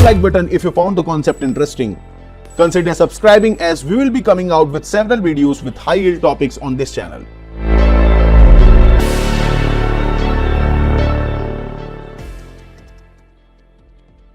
Like button if you found the concept interesting. Consider subscribing as we will be coming out with several videos with high yield topics on this channel.